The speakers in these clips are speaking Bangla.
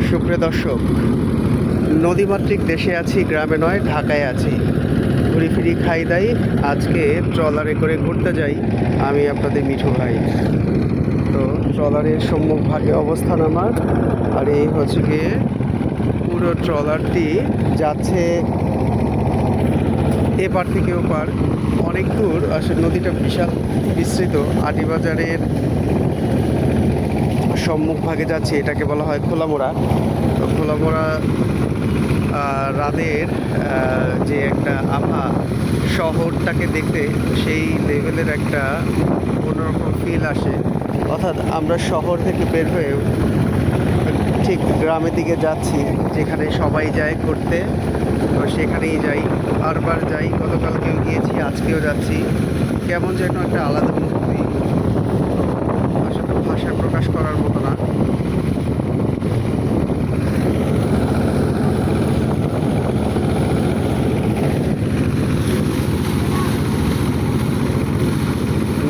সুপ্রিয় দর্শক, নদীমাতৃক দেশে আছি, গ্রামে নয়, ঢাকায় আছি। ঘুরি ফিরি খাই দাই। আজকে ট্রলারে করে ঘুরতে যাই আমি, আপনাদের মিঠু ভাই। তো ট্রলারের সম্মুখ ভাগে অবস্থান আমার, আর এই হচ্ছে গিয়ে পুরো ট্রলারটি যাচ্ছে এপার থেকে ওপার অনেক দূর। আসলে নদীটা বিশাল বিস্তৃত। আটিবাজারের সম্মুখ ভাগে যাচ্ছে, এটাকে বলা হয় খোলামোড়া। তো খোলামোড়া রাতের যে একটা আভা, শহরটাকে দেখতে সেই লেভেলের একটা অন্যরকম ফিল আসে। অর্থাৎ আমরা শহর থেকে বের হয়ে ঠিক গ্রামের দিকে যাচ্ছি, যেখানে সবাই যায় ঘুরতে। তো সেখানেই যাই, বারবার যাই। গতকালকেও গিয়েছি, আজকেও যাচ্ছি। কেমন যেন একটা আলাদা অনুভূতি, আসলে ভাষায় প্রকাশ করার মতো না।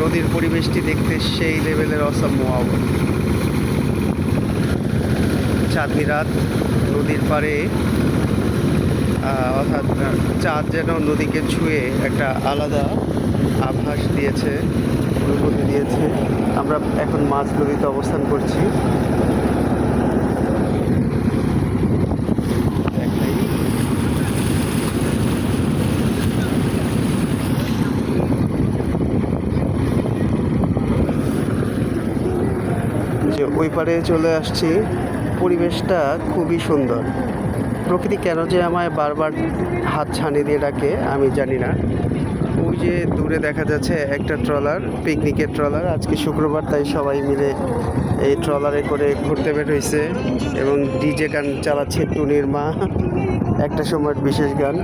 নদীর পরিবেশটি দেখতে সেই লেভেলের অসাম ওয়াও। চাঁদনি রাত, নদীর পাড়ে, অর্থাৎ চাঁদ যেন নদীকে ছুঁয়ে একটা আলাদা আভাস দিয়েছে, অনুভূতি দিয়েছে। আমরা এখন মাঝ নদীতে অবস্থান করছি। যে ওই পারে চলে আসছি। পরিবেশটা খুবই সুন্দর। প্রকৃতি কেন যে আমায় বারবার হাত ছানি দিয়ে ডাকে আমি জানি না। ওই যে দূরে দেখা যাচ্ছে একটা ট্রলার, পিকনিকের ট্রলার। আজকে শুক্রবার, তাই সবাই মিলে এই ট্রলারে করে ঘুরতে বের হয়েছে এবং ডিজে গান চালাচ্ছে টুনির মা, একটা সময়ের বিশেষ গান।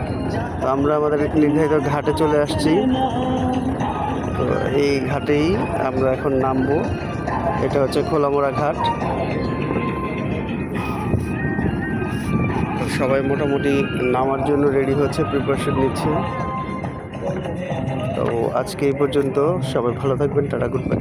তো আমরা আমাদের নির্ধারিত ঘাটে চলে আসছি। তো এই ঘাটেই আমরা এখন নামবো। এটা হচ্ছে খোলামোড়া ঘাট। সবাই মোটামুটি নামার জন্য রেডি হচ্ছে, প্রিপারেশন নিচ্ছে। তো আজকে এই পর্যন্ত। সবাই ভালো থাকবেন। Tata, good bye.